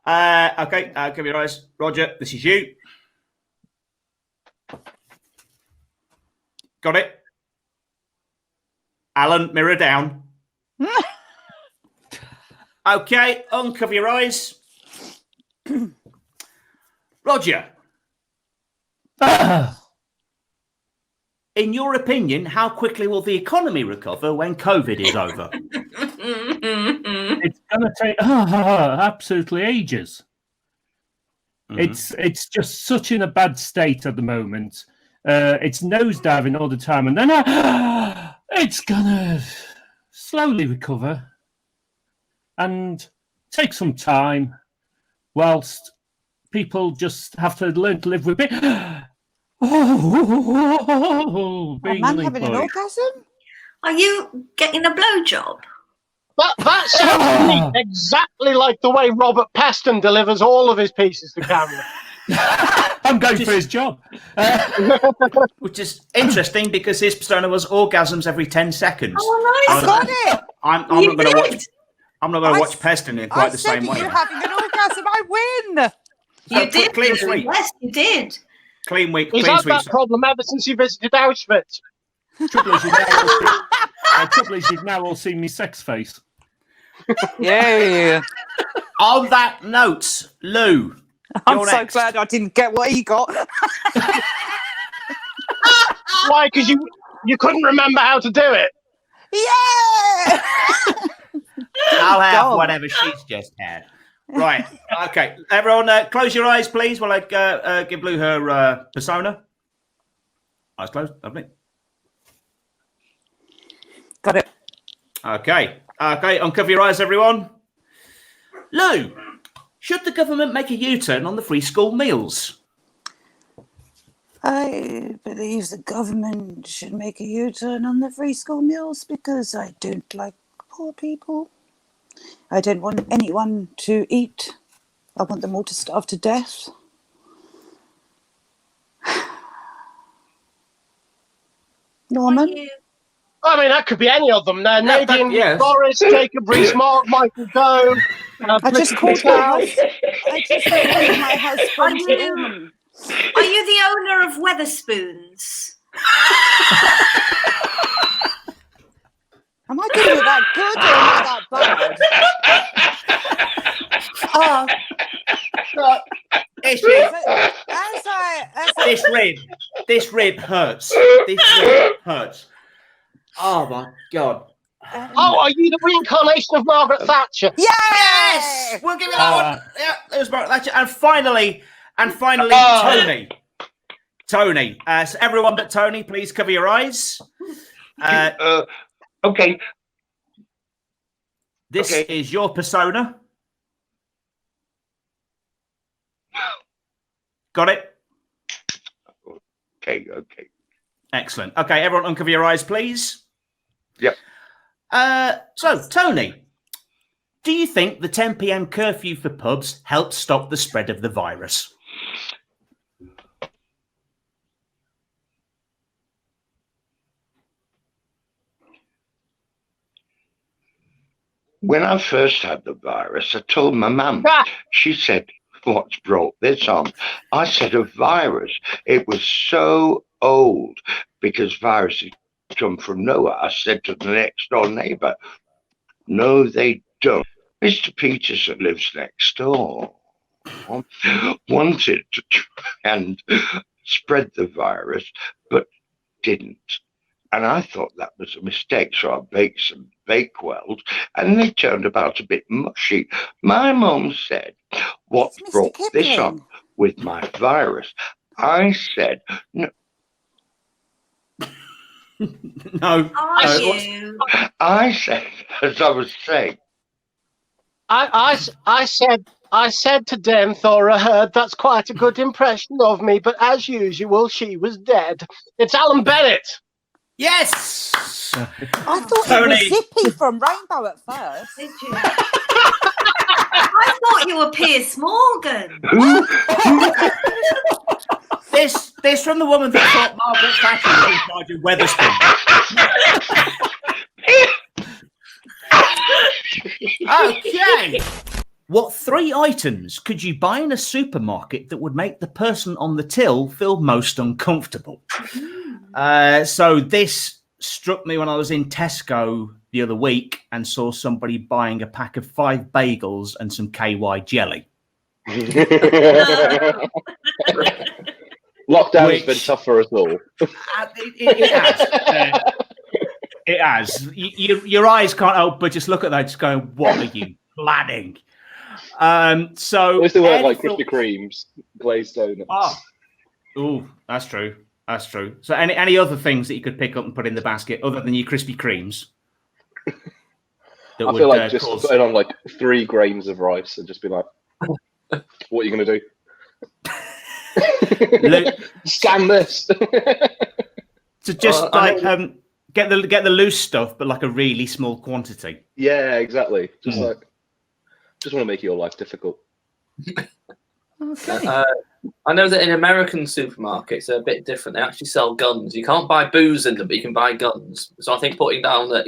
cover your eyes. Roger, this is you. Got it? Alan, mirror down. Okay, uncover your eyes. Roger. In your opinion, how quickly will the economy recover when COVID is over? It's going to take absolutely ages. Mm-hmm. It's just such in a bad state at the moment. It's nosediving all the time, and then it's going to slowly recover and take some time whilst people just have to learn to live with it. A man having an orgasm? Are you getting a blowjob? That sounds to me exactly like the way Robert Peston delivers all of his pieces to camera. I'm going for his job. Which is interesting because his persona was orgasms every 10 seconds. Oh, nice. I got it. I'm not going to watch. I'm not going to watch Peston in quite the same way. You're having an orgasm. I win. You did. Clean sweep. Yes, you did. Clean week. He's had that problem ever since he visited Auschwitz. Trouble is, you've now all seen me sex face. Yeah. On that note, Lou, I'm so glad I didn't get what he got. Why? Because you couldn't remember how to do it. Yeah. I'll have whatever she's just had. Right. Okay. Everyone, close your eyes, please, while I give Lou her persona. Eyes closed. Lovely. Got it. Okay. Uncover your eyes, everyone. Lou, should the government make a U-turn on the free school meals? I believe the government should make a U-turn on the free school meals because I don't like poor people. I don't want anyone to eat. I want them all to starve to death. Norman? I mean, that could be any of them. Nadine, Boris, Jacob Rees-Mogg, Michael Gove. I just called my husband. Are you the owner of Weatherspoons? Am I doing it that good or not that bad? This rib hurts. Oh my God. Are you the reincarnation of Margaret Thatcher? Yes! We'll give you that one. Yeah, there's Margaret Thatcher. And finally, Tony. So everyone but Tony, please cover your eyes. Okay. This is your persona. Got it? Okay. Excellent. Okay, everyone uncover your eyes, please. Yep. So, Tony, do you think the 10 p.m. curfew for pubs helped stop the spread of the virus? When I first had the virus, I told my mum. She said, "What's brought this on?" I said, "A virus." It was so old because viruses come from nowhere. I said to the next door neighbour, "No, they don't." Mr. Peterson lives next door. Wanted to try and spread the virus, but didn't. And I thought that was a mistake. So I baked some Bakewell's, and they turned about a bit mushy. My mum said, "What brought this on with my virus?" I said, "No." No. Are you? I said, as I was saying, I said to Dame Thora, that's quite a good impression of me, but as usual, she was dead. It's Alan Bennett. Yes. I thought it was Zippy from Rainbow at first. Did you? I thought you were Piers Morgan. This from the woman that thought Margaret Thatcher was in charge of Wetherspoon. Okay. What 3 items could you buy in a supermarket that would make the person on the till feel most uncomfortable? So this struck me when I was in Tesco the other week and saw somebody buying a pack of 5 bagels and some KY jelly. Lockdown has been tough for us all. It has. It has. Your eyes can't help but just look at that, just going, "What are you planning?" So at least they weren't like Krispy Kremes, glazed donuts. Oh, that's true. That's true. So, any other things that you could pick up and put in the basket other than your Krispy Kremes? I feel like just putting on like 3 grains of rice and just be like, "What are you going to do?" Scan this. So just get the loose stuff, but like a really small quantity. Yeah, exactly. Just want to make your life difficult. Okay. I know that in American supermarkets they're a bit different. They actually sell guns. You can't buy booze in them, but you can buy guns. So I think putting down that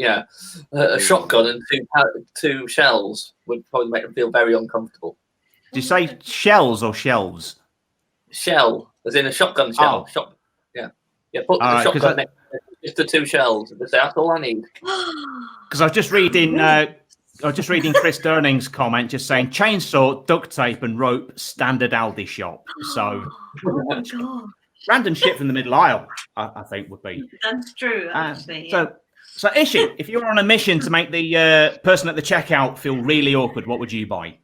a shotgun and 2 shells would probably make them feel very uncomfortable. Do you say shells or shelves? Shell, as in a shotgun shell. Oh. Yeah. Put the shotgun next to just the 2 shells. That's all I need. Because I was just reading. Chris Durning's comment, just saying chainsaw, duct tape, and rope, standard Aldi shop. So random shit from the middle aisle, I think would be. That's true. Actually, So Ishi, if you were on a mission to make the person at the checkout feel really awkward, what would you buy?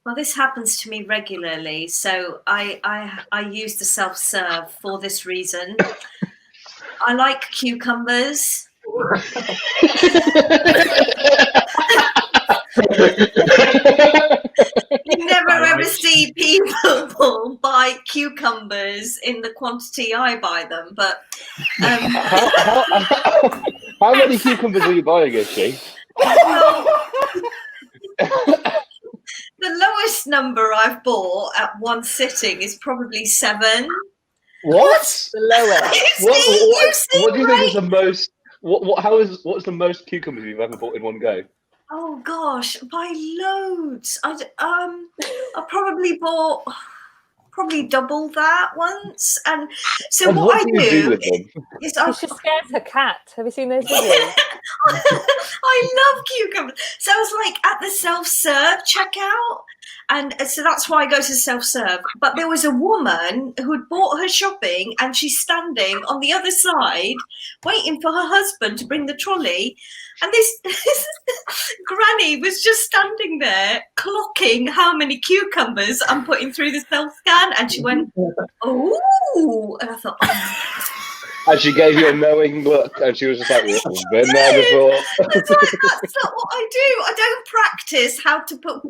Well, this happens to me regularly, so I use the self-serve for this reason. I like cucumbers. You never ever see people buy cucumbers in the quantity I buy them, but how many cucumbers are you buying, Ishi? The lowest number I've bought at one sitting is probably 7. What? The lowest. What do you think is the most? What's the most cucumbers you've ever bought in one go? Oh gosh, by loads. I probably bought double that once, and so and what I do you do with them? is she scares her cat. Have you seen those videos? I love cucumbers. So I was like at the self-serve checkout, and so that's why I go to self-serve. But there was a woman who'd bought her shopping, and she's standing on the other side, waiting for her husband to bring the trolley. And this granny was just standing there clocking how many cucumbers I'm putting through the self-scan, and she went, "Oh!" And I thought, And she gave you a knowing look, and she was just like, "Been there before." It's like, that's not what I do. I don't practice how to put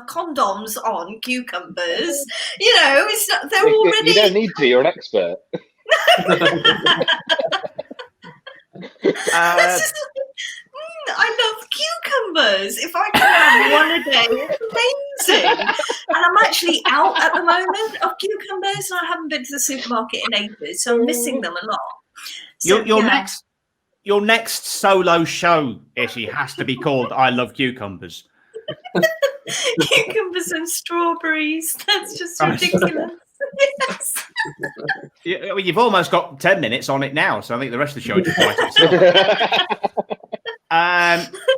condoms on cucumbers. You know, it's not. They're already. You don't need to. You're an expert. I love cucumbers. If I can have one a day, it's amazing. And I'm actually out at the moment of cucumbers, and I haven't been to the supermarket in ages, so I'm missing them a lot. So, your next solo show, Ishi, has to be called "I Love Cucumbers." Cucumbers and strawberries. That's just ridiculous. Yes. You've almost got 10 minutes on it now, so I think the rest of the show just writes itself.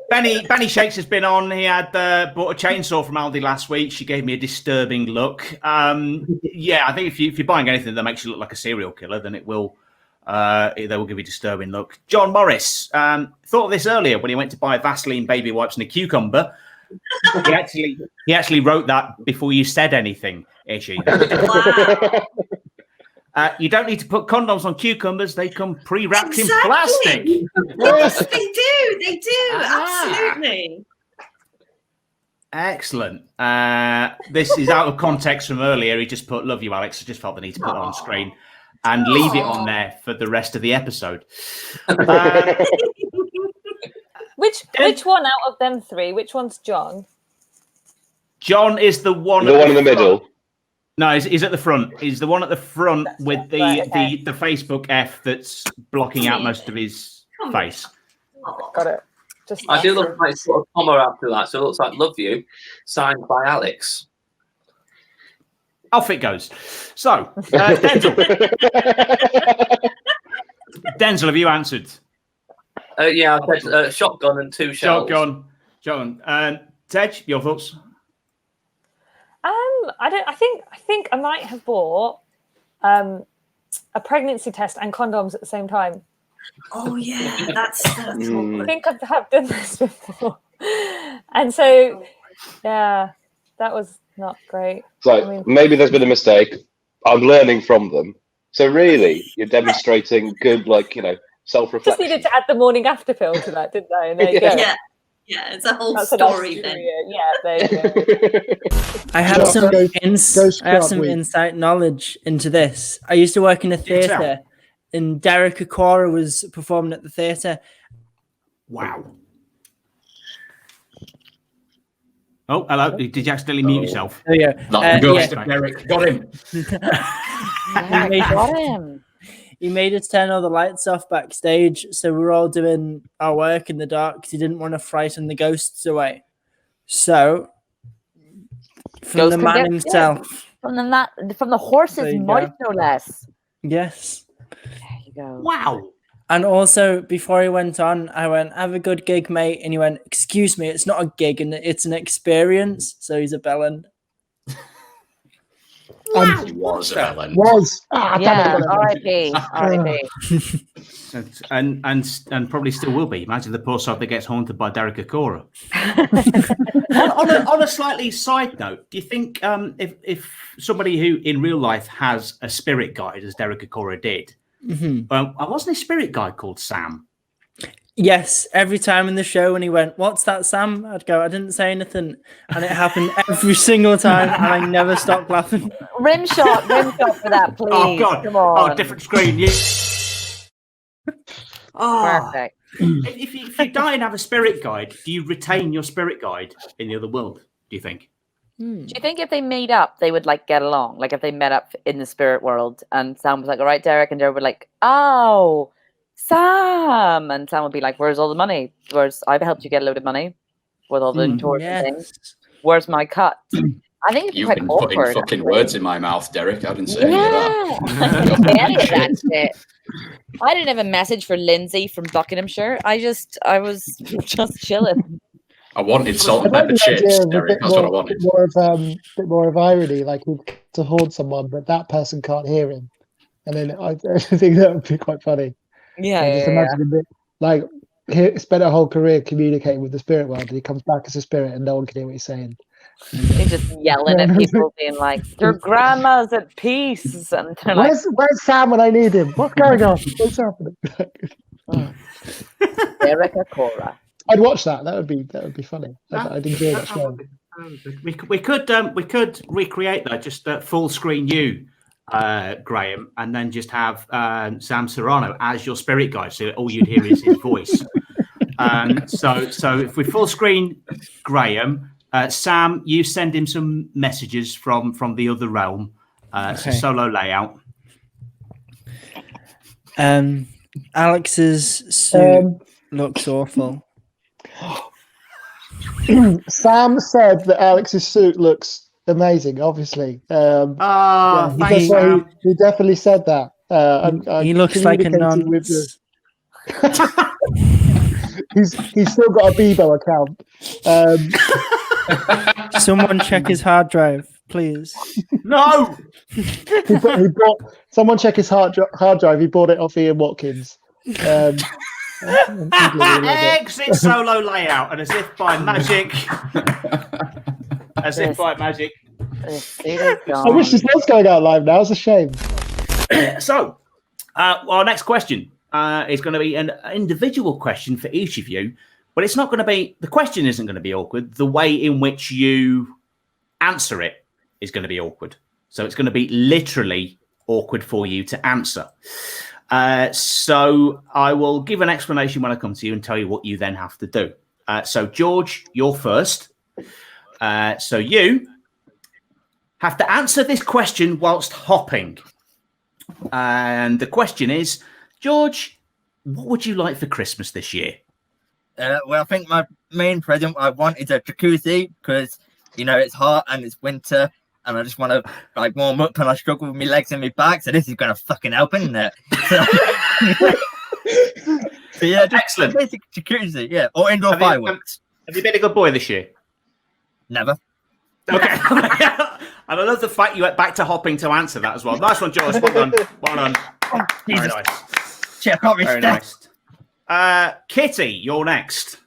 Benny Shakes has been on. He had bought a chainsaw from Aldi last week. She gave me a disturbing look. I think if you're buying anything that makes you look like a serial killer, then it will They will give you a disturbing look. John Morris thought of this earlier when he went to buy Vaseline baby wipes and a cucumber. he actually wrote that before you said anything, Ishi. Wow. You don't need to put condoms on cucumbers. They come pre-wrapped in plastic. Yes, they do. They do. Absolutely. Excellent. This is out of context from earlier. He just put, love you, Alex. I just felt the need to put it on screen and leave it on there for the rest of the episode. Which one out of them three? Which one's John? John is the one. The one in the middle. No, he's at the front. He's the one at the front with the Facebook F that's blocking out most of his face. Got it. I do love my sort of comma after that, so it looks like "love you," signed by Alex. Off it goes. So, Denzel. Denzel, have you answered? Yeah, I said shotgun and 2 shells. Shotgun. John. Tej, your thoughts? I think I might have bought a pregnancy test and condoms at the same time. Oh yeah, that's I think I have done this before. And so yeah, that was not great. So maybe there's been a mistake. I'm learning from them. So really, you're demonstrating good, just self-reflection. needed to add the morning after pill to that, didn't I? And there you go. Yeah, it's a whole That's story then. Yeah, there you go. I have some insight knowledge into this. I used to work in a theatre, and Derek Akora was performing at the theatre. Wow. Oh, hello. Did you accidentally mute yourself? Oh, yeah. Derek. Got him. Got him. He made us turn all the lights off backstage, so we were all doing our work in the dark because he didn't want to frighten the ghosts away. So, from the man himself. From the horse's mouth, no less. Yes. There you go. Wow. And also, before he went on, I went, have a good gig, mate. And he went, excuse me, it's not a gig, and it's an experience. So he's a bellend. He was a bellend. R.I.P. R.I.P. and probably still will be. Imagine the poor soul that gets haunted by Derek Akora. on a slightly side note, do you think if somebody who in real life has a spirit guide, as Derek Akora did, wasn't his spirit guide called Sam? Yes, every time in the show when he went, what's that, Sam? I'd go, I didn't say anything. And it happened every single time, and I never stopped laughing. Rim shot for that, please. Oh, God. Come on. Oh, different screen. Yeah. Perfect. If you die and have a spirit guide, do you retain your spirit guide in the other world, do you think? Do you think if they meet up, they would get along? Like if they met up in the spirit world and Sam was like, all right, Derek, and Derek would oh, Sam, and Sam would be like, where's all the money? I've helped you get a load of money with all the tours and things. Where's my cut? I think it's You've quite been awkward. putting fucking words in my mouth, Derek. I didn't say any of that. I didn't say any of that shit. I didn't have a message for Lindsay from Buckinghamshire. I was just chilling. I wanted salt and pepper chips, Derek. That's what I wanted. Bit more of irony, like he'd to haunt someone, but that person can't hear him. And then I think that would be quite funny. Yeah, just imagine a bit like he spent a whole career communicating with the spirit world, and he comes back as a spirit, and no one can hear what he's saying. He's just yelling at people, being like, "Your grandma's at peace," and they're like, "Where's Sam when I need him? What's going on? What's happening?" Derek Akora. I'd watch that. That would be funny. I'd enjoy that show. We could recreate that, just full screen you, Graham, and then just have Sam Serrano as your spirit guide, so all you'd hear is his voice. So if we full screen Graham, Sam, you send him some messages from the other realm. It's a solo layout. Alex's suit looks awful. Sam said that Alex's suit looks amazing, obviously. Thanks, Sam. He definitely said that. He looks like a nonce. He's still got a Bebo account. Someone check his hard drive. please. No. He bought, someone check his hard drive. He bought it off Ian Watkins. Exit solo layout, and as if by magic, I wish this was going out live now. It's a shame. So, our next question is going to be an individual question for each of you, but it's not going to be, the question isn't going to be awkward. The way in which you answer it is going to be awkward. So it's going to be literally awkward for you to answer. So I will give an explanation when I come to you and tell you what you then have to do. So George, you're first. So you have to answer this question whilst hopping. And the question is, George, what would you like for Christmas this year? Well, I think my main present I want is a jacuzzi because, you know, it's hot and it's winter and I just want to like warm up and I struggle with my legs and my back. So this is going to fucking help, isn't it? So yeah, just excellent. Basic jacuzzi, yeah. Or indoor fireworks. Have you been a good boy this year? Never. Okay. And I love the fact you went back to hopping to answer that as well. Nice one, George. Well done. Well done. Very nice. Very nice. Kitty, you're next.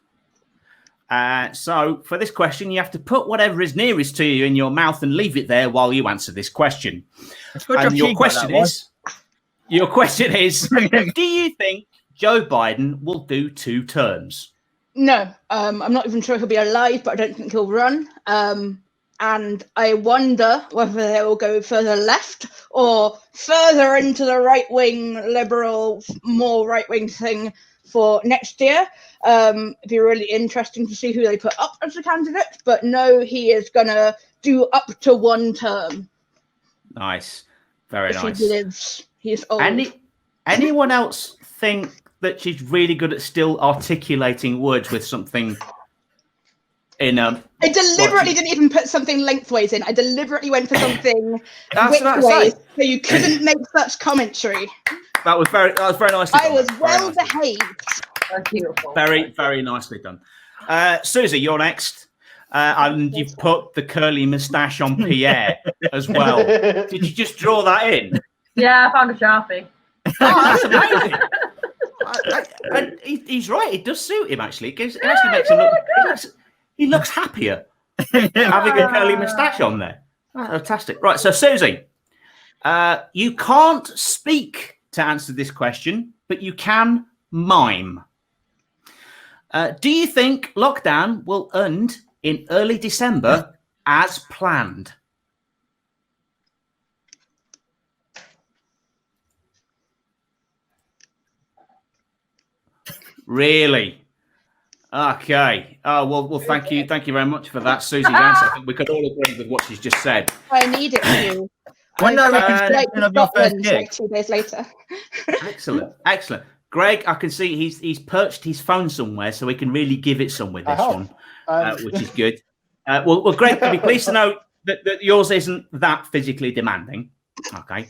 So for this question, you have to put whatever is nearest to you in your mouth and leave it there while you answer this question. And your question is, do you think Joe Biden will do 2 terms? No, I'm not even sure he'll be alive, but I don't think he'll run. And I wonder whether they will go further left or further into the right-wing liberal, more right-wing thing for next year. It'd be really interesting to see who they put up as a candidate. But no, he is going to do up to 1 term. Nice. Very if nice. He lives. He's old. Anyone else think that she's really good at still articulating words with something in a... I deliberately didn't even put something lengthways in. I deliberately went for something widthways, so you couldn't make such commentary. That was very nicely done. I was well behaved. Very, very nicely done. Susie, you're next. And you've put the curly moustache on Pierre as well. Did you just draw that in? Yeah, I found a Sharpie. Oh, that's amazing. And he's right. It does suit him, actually. It actually makes him look... He looks happier having a curly moustache on there. Oh, fantastic. Right, so Susie, you can't speak to answer this question, but you can mime. Do you think lockdown will end in early December as planned? Really? Okay. Oh, well, thank you. Thank you very much for that, Susie's answer. I think we could all agree with what she's just said. I need it to. When I of your first gig? like 2 days later. Excellent. Excellent. Greg, I can see he's perched his phone somewhere so he can really give it some with this one, which is good. Well, Greg, you'll be pleased to know that yours isn't that physically demanding. Okay.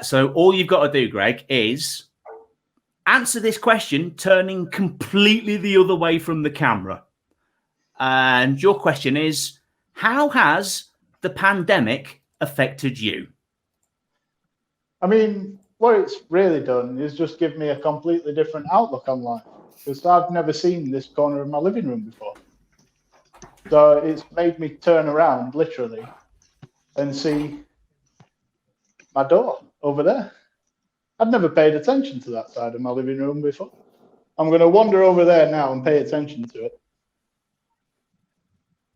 So all you've got to do, Greg, is answer this question turning completely the other way from the camera. And your question is, how has the pandemic affected you? I mean, what it's really done is just give me a completely different outlook on life, because I've never seen this corner of my living room before. So it's made me turn around literally and see my door over there. I'd never paid attention to that side of my living room before. I'm going to wander over there now and pay attention to it.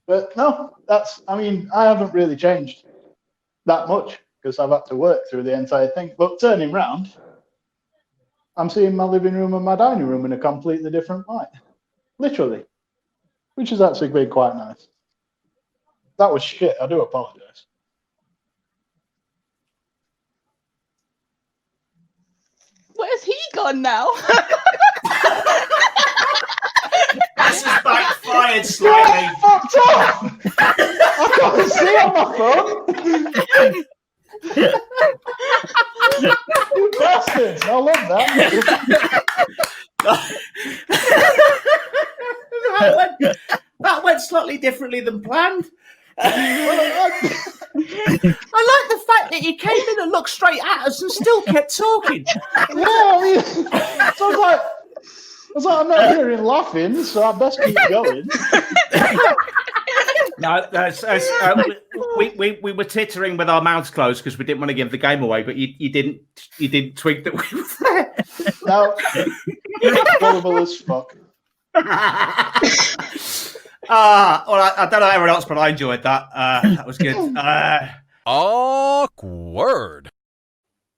But no, I haven't really changed that much because I've had to work through the entire thing. But turning round, I'm seeing my living room and my dining room in a completely different light. Literally. Which has actually been quite nice. That was shit. I do apologise. Where's he gone now? This has backfired slightly. Yeah, fucked off! I can't see on my phone. You bastards! I love that went slightly differently than planned. the fact that you came in and looked straight at us and still kept talking. Yeah, so I was like, I'm not hearing laughing, so I best keep going. No, we were tittering with our mouths closed because we didn't want to give the game away, but you didn't twig that we were there. No, horrible as fuck. All right, I don't know everyone else, but I enjoyed that. That was good. Awkward.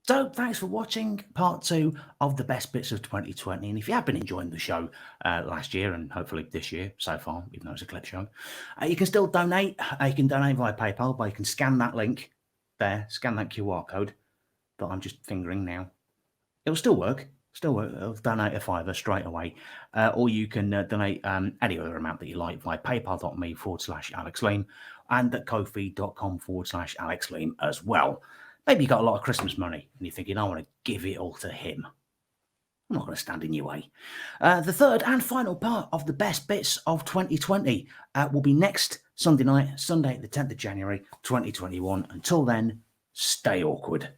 So thanks for watching part 2 of the best bits of 2020. And if you have been enjoying the show last year and hopefully this year so far, even though it's a clip show, you can still donate. You can donate via PayPal, but you can scan that link there, scan that QR code that I'm just fingering now. It'll still work. It'll donate a $5 straight away. Or you can donate any other amount that you like via paypal.me/Alex Leam and at ko-fi.com/Alex Leam as well. Maybe you got a lot of Christmas money and you're thinking, I want to give it all to him. I'm not going to stand in your way. The third and final part of the best bits of 2020 will be next Sunday night, Sunday, the 10th of January, 2021. Until then, stay awkward.